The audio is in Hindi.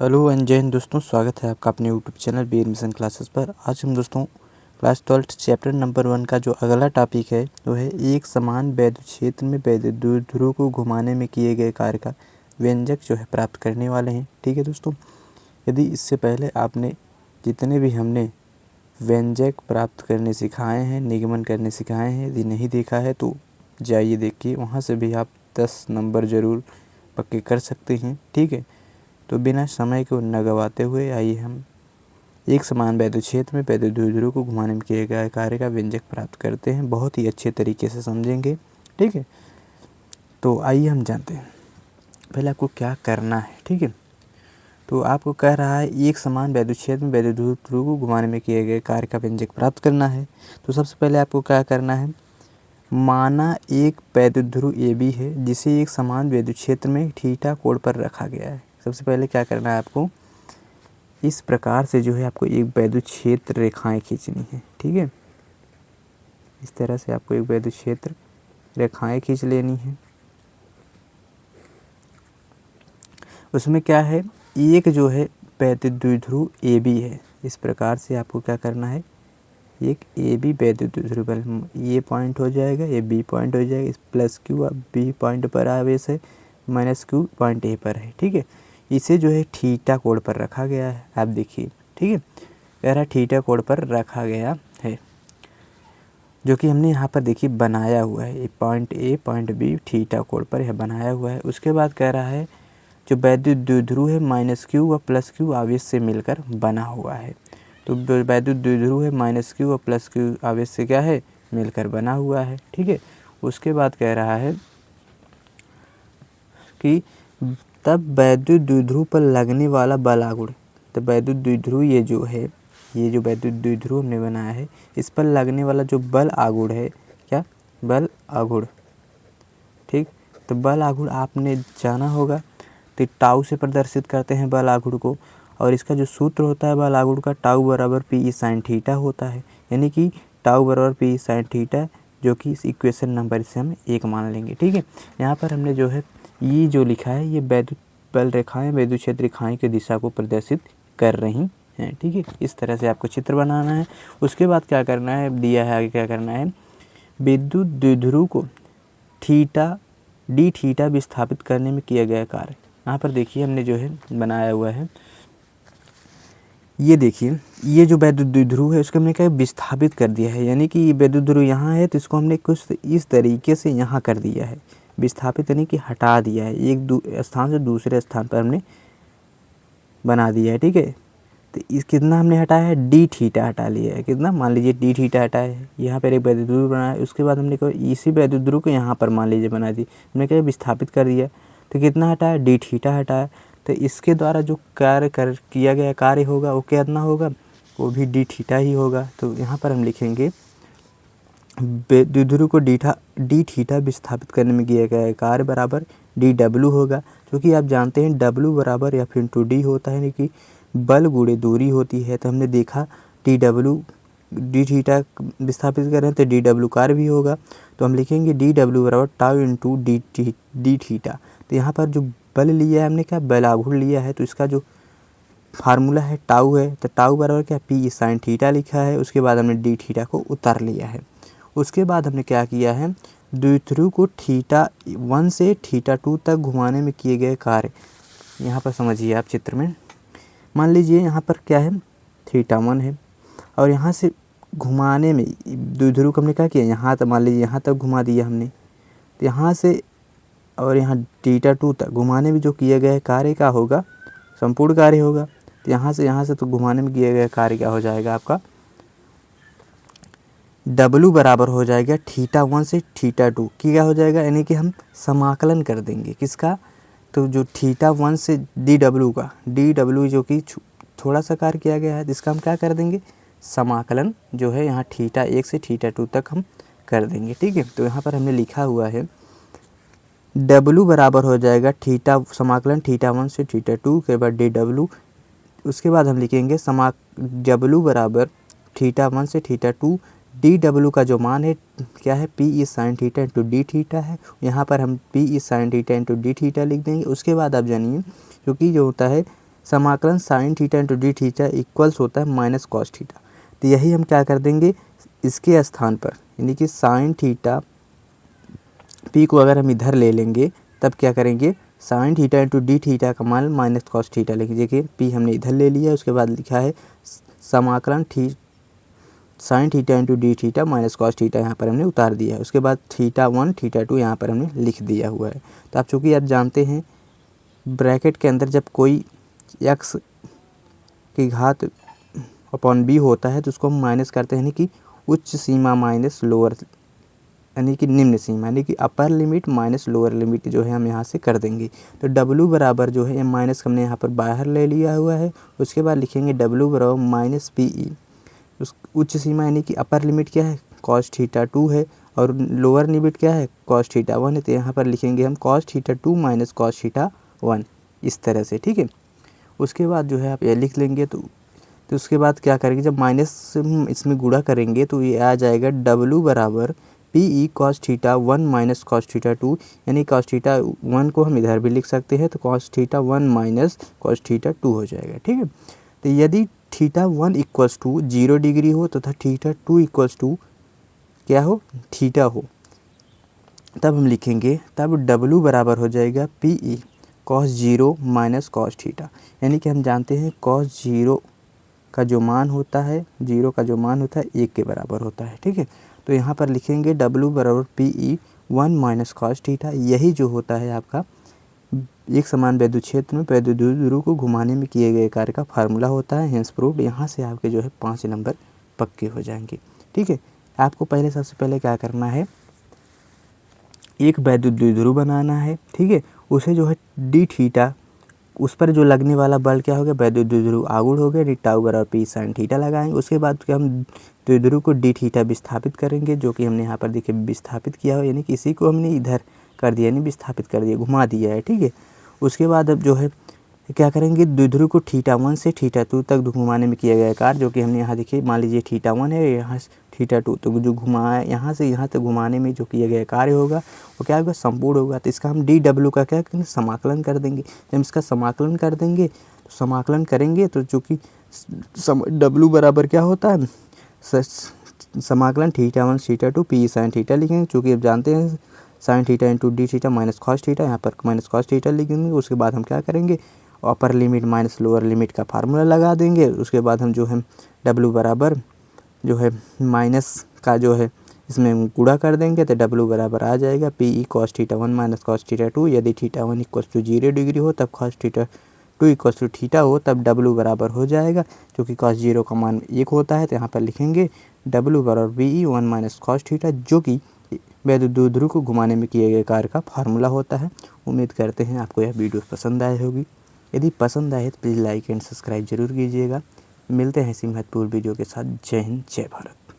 हेलो एंड जय हिंद दोस्तों, स्वागत है आपका अपने YouTube channel B admission classes पर। आज हम दोस्तों क्लास 12 चैप्टर नंबर 1 का जो अगला टॉपिक है वो है एक समान वैद्युत क्षेत्र में वैद्युत द्विध्रुव को घुमाने में किए गए कार्य का व्यंजक जो है प्राप्त करने वाले हैं। ठीक है दोस्तों, यदि इससे पहले आपने जितने भी हमने व्यंजक प्राप्त करने सिखाए हैं, निगमन करने सिखाए हैं, यदि नहीं देखा है तो जाइए देखिए, वहाँ से भी आप 10 नंबर ज़रूर पक्के कर सकते हैं। ठीक है, तो बिना समय को न गवाते हुए आइए हम एक समान वैद्युत क्षेत्र में वैद्युत द्विध्रुव को घुमाने में किए गए कार्य का व्यंजक प्राप्त करते हैं। बहुत ही अच्छे तरीके से समझेंगे। ठीक है, तो आइए हम जानते हैं पहले आपको क्या करना है। ठीक है, तो आपको कह रहा है एक समान वैद्युत क्षेत्र में वैद्युत द्विध्रुव को घुमाने में किए गए कार्य का व्यंजक प्राप्त करना है। तो सबसे पहले आपको क्या करना है, माना एक वैद्युत ध्रुव ए बी है जिसे एक समान वैद्युत क्षेत्र में थीटा कोण पर रखा गया है। सबसे पहले क्या करना है, आपको इस प्रकार से जो है आपको एक वैद्युत क्षेत्र रेखाएं खींचनी है। ठीक है, इस तरह से आपको एक वैद्युत क्षेत्र रेखाएं खींच लेनी है। उसमें क्या है, एक जो है वैद्युत द्विध्रुव ए बी है। इस प्रकार से आपको क्या करना है, एक ए बी वैद्युत द्विध्रुव, ये पॉइंट हो जाएगा, ये बी पॉइंट हो जाएगा, इस प्लस क्यू अब बी पॉइंट पर आवेश है, माइनस क्यू पॉइंट ए पर है। ठीक है, इसे जो है थीटा कोण पर रखा गया है। आप देखिए, ठीक है, कह रहा थीटा कोण पर रखा गया है, जो कि हमने यहाँ पर देखिए बनाया हुआ है। Point A point B theta कोण पर यह बनाया हुआ है। उसके बाद कह रहा है जो वैद्युत द्विध्रुव है माइनस क्यू व प्लस क्यू आवेश से मिलकर बना हुआ है। तो वैद्युत द्विध्रुव है माइनस क्यू व प्लस क्यू आवेश से क्या है, मिलकर बना हुआ है। ठीक है, उसके बाद कह रहा है कि तब वैद्युत द्विध्रुव पर लगने वाला बल आघूर्ण, तो वैद्युत द्विध्रुव ये जो है, ये जो वैद्युत द्विध्रुव हमने बनाया है, इस पर लगने वाला जो बल आघूर्ण है, क्या बल आघूर्ण, ठीक, तो बल आघूर्ण आपने जाना होगा, तो टाउ से प्रदर्शित करते हैं बल आघूर्ण को, और इसका जो सूत्र होता है बल आघूर्ण का, टाउ बराबर पी ई साइन थीटा होता है, यानी कि टाउ बराबर पी ई साइन थीटा, जो कि इस इक्वेशन नंबर से हम 1 मान लेंगे। ठीक है, यहाँ पर हमने जो है ये जो लिखा है, ये वैद्युत बल रेखाएं वैद्युत क्षेत्र रेखाएं की दिशा को प्रदर्शित कर रही हैं। ठीक है, इस तरह से आपको चित्र बनाना है। उसके बाद क्या करना है, दिया है आगे क्या करना है, विद्युत द्विध्रुव को थीटा डी थीटा विस्थापित करने में किया गया कार्य। यहाँ पर देखिए हमने जो है बनाया हुआ है, ये देखिए, ये जो वैद्युत द्विध्रुव है उसको हमने क्या विस्थापित कर दिया है, यानी कि ये वैद्युत ध्रुव यहाँ है तो इसको हमने कुछ इस तरीके से यहाँ कर दिया है, विस्थापित यानी कि हटा दिया है, एक स्थान से दूसरे स्थान पर हमने बना दिया है। ठीक है, तो इस कितना हमने हटाया है, डी थीटा हटा लिया है, कितना, मान लीजिए डी थीटा हटाया है, यहाँ पर एक वैद्युत ध्रुव बनाया है। उसके बाद हमने कहा इसी वैद्युत ध्रुव को यहाँ पर मान लीजिए बना दी, हमने क्या विस्थापित कर दिया, तो कितना हटाया, डी थीटा हटाया। तो इसके द्वारा जो किया गया कार्य होगा वो कितना होगा, वो भी डी थीटा ही होगा। तो यहाँ पर हम लिखेंगे द्विध्रुव को डी थीटा विस्थापित करने में किया गया कार्य बराबर डी डब्ल्यू होगा, क्योंकि आप जानते हैं डब्ल्यू बराबर एफ इंटू डी होता है, यानी कि बल गुणे दूरी होती है। तो हमने देखा डी थीटा विस्थापित कर रहे हैं तो डी डब्ल्यू कार्य भी होगा, तो हम लिखेंगे डी डब्ल्यू बराबर टाउ इंटू डी थीटा। तो यहाँ पर जो बल लिया है हमने, क्या बल आघूर्ण लिया है, तो इसका जो फार्मूला है टाउ है, तो टाउ बराबर क्या पी ई साइन थीटा लिखा है। उसके बाद हमने डी थीटा को उतार लिया है। उसके बाद हमने क्या किया है, द्विध्रुव को थीटा 1 से थीटा 2 तक घुमाने में किए गए कार्य, यहाँ पर समझिए आप चित्र में, मान लीजिए यहाँ पर क्या है, थीटा 1 है, और यहाँ से घुमाने में द्विध्रुव को हमने क्या किया, यहाँ तक मान लीजिए यहाँ तक घुमा दिया हमने, तो यहाँ से और यहाँ थीटा 2 तक घुमाने में जो किया गया कार्य क्या होगा, संपूर्ण कार्य होगा। तो यहाँ से तो घुमाने में किया गया कार्य क्या हो जाएगा आपका, W बराबर हो जाएगा थीटा 1 से थीटा 2 की क्या हो जाएगा, यानी कि हम समाकलन कर देंगे किसका, तो जो थीटा 1 से डी डब्ल्यू का, डी डब्ल्यू जो कि थोड़ा सा कार्य किया गया है, जिसका हम क्या कर देंगे, समाकलन जो है यहाँ थीटा 1 से थीटा 2 तक हम कर देंगे। ठीक है, तो यहाँ पर हमने लिखा हुआ है W बराबर हो जाएगा थीटा समाकलन थीटा 1 से थीटा 2 के बाद डी डब्ल्यू। उसके बाद हम लिखेंगे W बराबर थीटा 1 से थीटा 2, डी डब्ल्यू का जो मान है क्या है, P E sine theta into D theta है, यहाँ पर हम P E sine theta into D theta लिख देंगे। उसके बाद आप जानिए, क्योंकि जो होता है समाकलन sine theta into D theta equals होता है माइनस कॉस थीटा। तो यही हम क्या कर देंगे इसके स्थान पर, यानी कि साइन थीटा पी को अगर हम इधर ले लेंगे तब क्या करेंगे sine theta into D theta का मान माइनस कॉस थीटा लिख देखिए पी हमने इधर ले लिया, उसके बाद लिखा है समाकलन sine theta into D theta minus cos theta यहाँ पर हमने उतार दिया है। उसके बाद थीटा 1 थीटा 2 यहाँ पर हमने लिख दिया हुआ है। तो आप चूँकि आप जानते हैं ब्रैकेट के अंदर जब कोई x की घात अपॉन b होता है तो उसको हम माइनस करते हैं, यानी कि उच्च सीमा माइनस लोअर, यानी कि निम्न सीमा, यानी कि upper limit minus lower limit जो है हम यहाँ से कर देंगे। तो W बराबर जो है ये माइनस हमने यहाँ पर बाहर ले लिया हुआ है। उसके बाद लिखेंगे W बराबर माइनस PE, उस उच्च सीमा यानी कि अपर लिमिट क्या है कॉस थीटा 2 है और लोअर लिमिट क्या है कॉस थीटा 1 है। तो यहाँ पर लिखेंगे हम cos theta 2 minus cos theta 1 इस तरह से, ठीक है। उसके बाद जो है आप ये लिख लेंगे। तो उसके बाद क्या करेंगे जब माइनस से हम इसमें गुणा करेंगे तो ये आ जाएगा W बराबर PE cos theta 1 minus cos theta 2, यानी कॉस थीटा 1 को हम इधर भी लिख सकते हैं तो cos theta 1 minus cos theta 2 हो जाएगा, ठीक है। तो यदि थीटा 1 इक्वल्स टू 0 डिग्री हो तथा थीटा 2 इक्वल्स टू क्या हो थीटा हो, तब हम लिखेंगे तब W बराबर हो जाएगा PE cos 0 minus cos theta, यानी कि हम जानते हैं कॉस 0 का जो मान होता है 1 के बराबर होता है, ठीक है। तो यहाँ पर लिखेंगे W बराबर PE 1 माइनस कॉस थीटा, यही जो होता है आपका एक समान वैद्युत क्षेत्र में वैद्युत द्विध्रुव को घुमाने में किए गए कार्य का फार्मूला होता है। Hence proved. यहाँ से आपके जो है 5 नंबर पक्के हो जाएंगे, ठीक है। आपको सबसे पहले क्या करना है एक वैद्युत द्विध्रुव बनाना है, ठीक है। उसे जो है डी थीटा उस पर जो लगने वाला बल क्या हो गया वैद्युत द्विध्रुव आगुण हो गया, डी टाउ बराबर पी साइन थीटा लगाएंगे। उसके बाद क्या हम द्विध्रुव को डी थीटा विस्थापित करेंगे, जो कि हमने यहाँ पर देखिए विस्थापित किया हो, यानी कि इसी को हमने इधर कर दिया यानी विस्थापित कर दिया घुमा दिया है, ठीक है। उसके बाद अब जो है क्या करेंगे द्विध्रुव को थीटा 1 से थीटा 2 तक घुमाने में किया गया कार्य, जो कि हमने यहाँ देखिए मान लीजिए थीटा 1 है यहाँ थीटा 2, तो जो घुमाया यहाँ से यहाँ तक घुमाने में जो किया गया कार्य होगा वो क्या होगा संपूर्ण होगा। तो इसका हम DW का क्या करेंगे समाकलन कर देंगे। जब इसका समाकलन कर देंगे तो समाकलन करेंगे तो जो कि W बराबर क्या होता है समाकलन theta 1 theta 2 P sine theta लिखेंगे, चूँकि अब जानते हैं sine theta into D theta minus cos theta, यहाँ पर माइनस कॉस थीटा लिखेंगे। उसके बाद हम क्या करेंगे upper limit minus lower limit का फार्मूला लगा देंगे। उसके बाद हम जो है W बराबर जो है माइनस का जो है इसमें गुणा कर देंगे तो W बराबर आ जाएगा PE cos theta 1 minus cos theta 2। यदि थीटा 1 इक्वल्स टू 0 डिग्री हो तब cos theta 2 equals to theta हो तब W बराबर हो जाएगा, क्योंकि कॉस 0 का मान 1 होता है। तो यहाँ पर लिखेंगे W बराबर PE 1 माइनस कॉस थीटा, जो कि वैद्युत द्विध्रुव को घुमाने में किए गए कार्य का फार्मूला होता है। उम्मीद करते हैं आपको यह वीडियो पसंद आई होगी। यदि पसंद आए तो प्लीज़ लाइक एंड सब्सक्राइब जरूर कीजिएगा। मिलते हैं इसी महत्वपूर्ण वीडियो के साथ। जय हिंद जय भारत।